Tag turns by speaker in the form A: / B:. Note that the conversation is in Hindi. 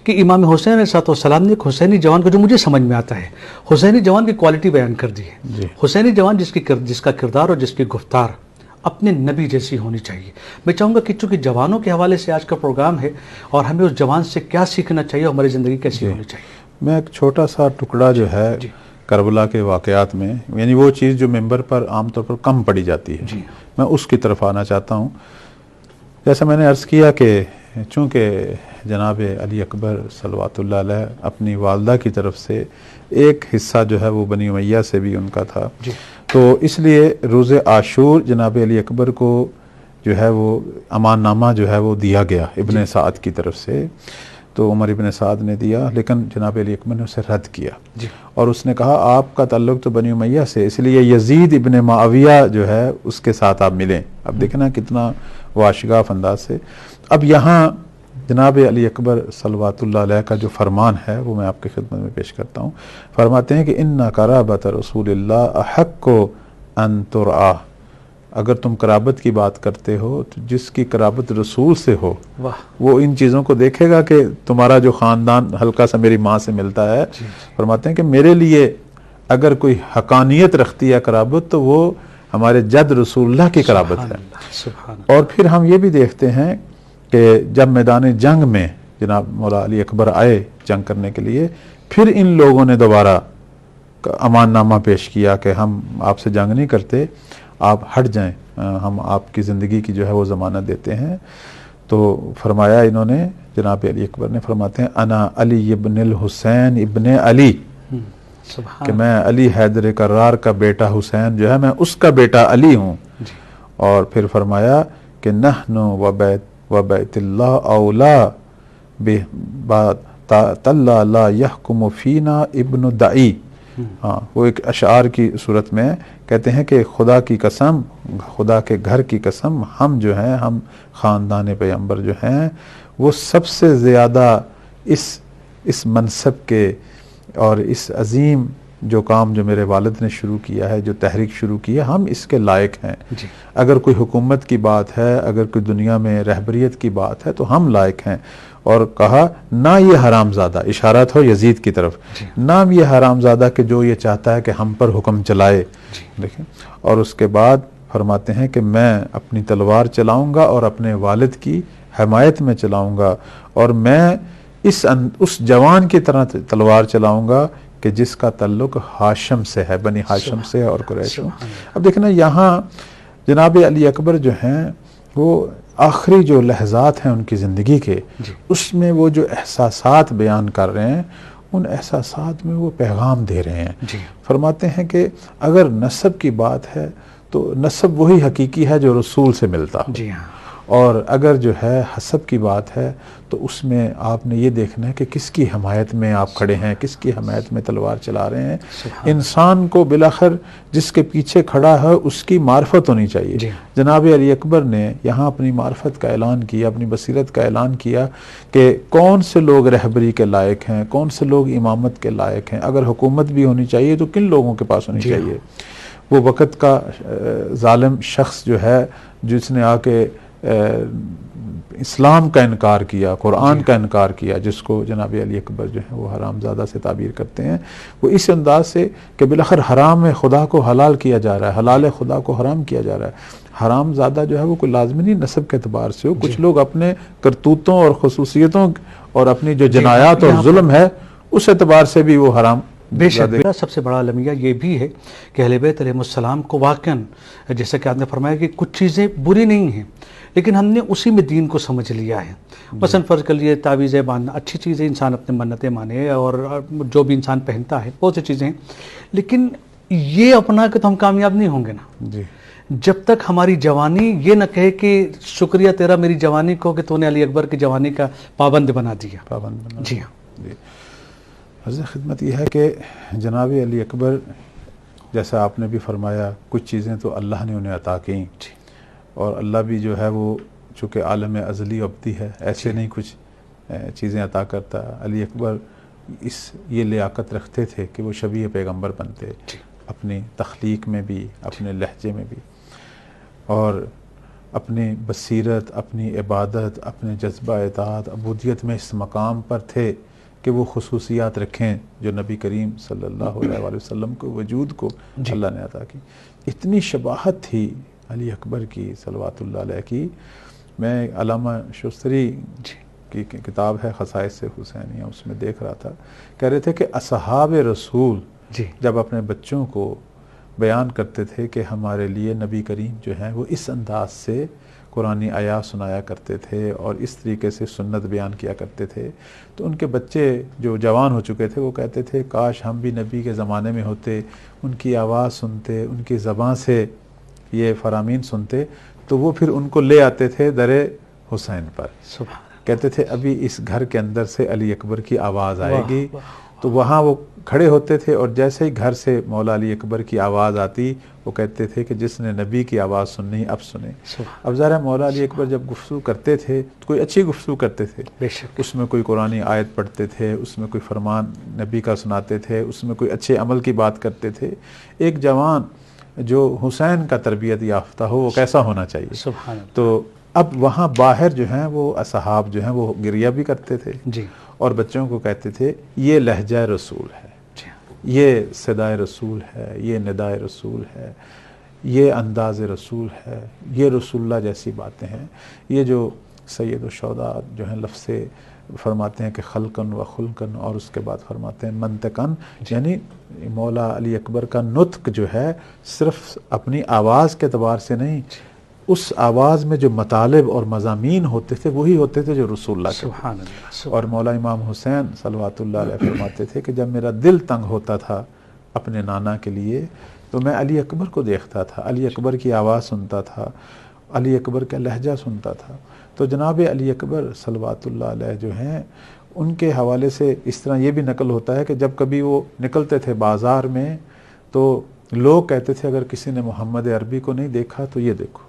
A: कि इमाम हुसैन अलैहिस्सलाम ने एक हुसैनी जवान को, जो मुझे समझ में आता है, हुसैनी जवान की क्वालिटी बयान कर दी है। हुसैनी जवान जिसका किरदार और जिसकी गुफ्तार अपने नबी जैसी होनी चाहिए। मैं चाहूँगा कि चूँकि जवानों के हवाले से आज का प्रोग्राम है और हमें उस जवान से क्या सीखना चाहिए, हमारी ज़िंदगी कैसी होनी चाहिए।
B: मैं एक छोटा सा टुकड़ा जो है करबला के वाक़यात में, यानी वो चीज़ जो मेंबर पर आमतौर पर कम पड़ी जाती है, मैं उसकी तरफ आना चाहता हूँ। जैसा मैंने अर्ज़ किया कि चूँकि जनाब अली अकबर सल्लल्लाहु अलैहि अपनी वालदा की तरफ से एक हिस्सा जो है वो बनी उमैया से भी उनका था, तो इसलिए रोज़ आशूर जनाब अली अकबर को जो है वो अमाननामा जो है वो दिया गया इब्ने साद की तरफ से। तो उमर इब्ने साद ने दिया, लेकिन जनाब अली अकबर ने उसे रद्द किया और उसने कहा आपका ताल्लुक़ तो बनी उमैया से, इसलिए यजीद इब्ने मुआविया जो है उसके साथ आप मिलें। अब देखना कितना वाशिगाफ अंदाज से। अब यहाँ जनाब अली अकबर सल्लल्लाहु अलैहि का जो फरमान है वो मैं आपकी खिदमत में पेश करता हूँ। फरमाते हैं कि इन्ना कराबत रसूलिल्लाह अहक्को अन तुरआ, अगर तुम कराबत की बात करते हो तो जिसकी कराबत रसूल से हो वो इन चीज़ों को देखेगा कि तुम्हारा जो ख़ानदान हल्का सा मेरी माँ से मिलता है। फरमाते हैं कि मेरे लिए अगर कोई हकानियत रखती है कराबत तो वो हमारे जद रसूलुल्लाह की कराबत है। और फिर हम ये भी देखते हैं कि जब मैदान जंग में जनाब मौला अली अकबर आए जंग करने के लिए, फिर इन लोगों ने दोबारा अमाननामा पेश किया कि हम आपसे जंग नहीं करते, आप हट जाएं, हम आपकी ज़िंदगी की जो है वो ज़मानत देते हैं। तो फरमाया इन्होंने, जनाब अली अकबर ने, फरमाते हैं अना अली इब्न हुसैन इब्न अली, कि मैं अली हैदर कर्रार का बेटा हुसैन जो है मैं उसका बेटा अली हूँ। और फिर फरमाया कि नहनु व बैतुल्लाह औला तल्ला ला यहकुमु फीना इब्न दाई। हाँ, वो एक अशार की सूरत में कहते हैं कि खुदा की कसम, खुदा के घर की कसम, हम जो हैं, हम ख़ानदान पैगंबर जो हैं वो सबसे ज़्यादा इस मनसब के और इस अजीम जो काम जो मेरे वालिद ने शुरू किया है, जो तहरीक शुरू की है, हम इसके लायक हैं। अगर कोई हुकूमत की बात है, अगर कोई दुनिया में रहबरियत की बात है तो हम लायक हैं। और कहा ना ये हरामज़ादा, इशारा था यजीद की तरफ, नाम ये हरामज़ादा कि जो ये चाहता है कि हम पर हुक्म चलाए। देखें, और उसके बाद फरमाते हैं कि मैं अपनी तलवार चलाऊँगा और अपने वालिद की हमायत में चलाऊँगा, और मैं उस जवान की तरह तलवार चलाऊँगा कि जिसका ताल्लुक़ हाशम से है, बनी हाशम से है और कुरैश। अब देखना यहाँ जनाब अली अकबर जो हैं वो आखिरी जो लहज़ात हैं उनकी ज़िंदगी के, उसमें वो जो एहसासात बयान कर रहे हैं, उन एहसासात में वो पैगाम दे रहे हैं। फरमाते हैं कि अगर नस्ब की बात है तो नस्ब वही हकीकी है जो रसूल से मिलता हो, और अगर जो है हसब की बात है तो उसमें आपने ये देखना है कि किसकी हमायत में आप खड़े हैं, किसकी हमायत में तलवार चला रहे हैं। इंसान को बिलाखिर जिसके पीछे खड़ा है उसकी मार्फत होनी चाहिए। जनाब अली अकबर ने यहाँ अपनी मार्फत का ऐलान किया, अपनी बसीरत का ऐलान किया कि कौन से लोग रहबरी के लायक हैं, कौन से लोग इमामत के लायक हैं। अगर हुकूमत भी होनी चाहिए तो किन लोगों के पास होनी चाहिए। वो वक़्त का जालिम शख्स जो है जिसने आके इस्लाम का इनकार किया, कुरान का इनकार किया, जिसको जनाब अली अकबर जो है वो हरामज़ादा से ताबीर करते हैं, वो इस अंदाज से कि बिलाखिर हराम में खुदा को हलाल किया जा रहा है, हलाल खुदा को हराम किया जा रहा है। हरामज़ादा जो है वो कोई लाज़मी नहीं नस्ब के अतबार से हो, कुछ लोग अपने करतूतों और खसूसियतों और अपनी जो जनायात और जुल्म है उस एतबार से भी वो हराम।
A: बेशक सबसे बड़ा अलमिया ये भी है कि अहले बैत अलैहिस्सलाम को वाक़न, जैसा कि आपने फरमाया कि कुछ चीज़ें बुरी नहीं हैं लेकिन हमने उसी में दीन को समझ लिया है। मसलन फ़र्ज़ कर लिए तावीज़ें बांधना अच्छी चीज़ें, इंसान अपने मन्नतें माने और जो भी इंसान पहनता है बहुत सी चीज़ें हैं, लेकिन ये अपना के तो हम कामयाब नहीं होंगे ना जब तक हमारी जवानी ये न कहे कि शुक्रिया तेरा मेरी जवानी को कि तूने अली अकबर की जवानी का पाबंद बना दिया। जी हाँ,
B: अर्ज़ खिदमत यह है कि जनाब अली अकबर जैसा आपने भी फरमाया, कुछ चीज़ें तो अल्लाह ने उन्हें अता की, और अल्लाह भी जो है वो चूँकि आलम अज़ली अब्दी है, ऐसे नहीं कुछ चीज़ें अता करता। अली अकबर ये लियाकत रखते थे कि वो शबीह पैगंबर बनते, अपनी तख्लीक में भी, अपने लहजे में भी। और अपनी बसीरत, अपनी इबादत, अपने जज्बा इताअत, अबूदियत में इस मकाम पर थे कि वो खुसूसियात रखें जो नबी करीम सल्लल्लाहु अलैहि वसल्लम को वजूद को अल्लाह ने अता की। इतनी शबाहत थी अली अकबर की सल्लल्लाहु अलैहि की। मैं अल्लामा शुस्तरी की किताब है खसाइस हुसैनिया, उसमें देख रहा था, कह रहे थे कि असहाब रसूल जब अपने बच्चों को बयान करते थे कि हमारे लिए नबी करीम जो हैं वो इस अंदाज से कुरानी आयात सुनाया करते थे और इस तरीके से सुन्नत बयान किया करते थे, तो उनके बच्चे जो जवान हो चुके थे वो कहते थे काश हम भी नबी के ज़माने में होते, उनकी आवाज़ सुनते, उनकी ज़बान से ये फरामीन सुनते। तो वो फिर उनको ले आते थे दरे हुसैन पर, कहते थे अभी इस घर के अंदर से अली अकबर की आवाज़ आएगी। तो वहाँ वो खड़े होते थे और जैसे ही घर से मौला अली अकबर की आवाज़ आती वो कहते थे कि जिसने नबी की आवाज़ सुननी अब सुने। अब ज़रा मौला अली अकबर जब गुफ्तगू करते थे तो कोई अच्छी गुफ्तगू करते थे, बेशक उसमें कोई कुरानी आयत पढ़ते थे, उसमें कोई फरमान नबी का सुनाते थे, उसमें कोई अच्छे अमल की बात करते थे। एक जवान जो हुसैन का तरबियत याफ्ता हो वो कैसा होना चाहिए। तो अब वहाँ बाहर जो हैं वो असहाब जो हैं वो गिरिया भी करते थे जी, और बच्चों को कहते थे ये लहजा रसूल है, ये सदाए रसूल है, ये निदाए रसूल है, ये अंदाज़ रसूल है, ये रसूलुल्लाह जैसी बातें हैं। ये जो सैयद शुहदा जो हैं लफ्ज़ से फरमाते हैं कि खलकन व खुलकन, और उसके बाद फरमाते हैं मंतकन, यानी मौला अली अकबर का नुत्क जो है सिर्फ अपनी आवाज़ के अतबार से नहीं, उस आवाज़ में जो मतालिब और मज़ामीन होते थे वही होते थे जो रसूलुल्लाह के। और मौला इमाम हुसैन सल्लल्लाहु अलैहि फरमाते थे कि जब मेरा दिल तंग होता था अपने नाना के लिए तो मैं अली अकबर को देखता था, अली अकबर की आवाज़ सुनता था, अली अकबर का लहजा सुनता था। तो जनाब अली अकबर सल्लल्लाहु अलैहि जो हैं उनके हवाले से इस तरह ये भी नकल होता है कि जब कभी वो निकलते थे बाज़ार में तो लोग कहते थे अगर किसी ने मोहम्मद अरबी को नहीं देखा तो ये देखो,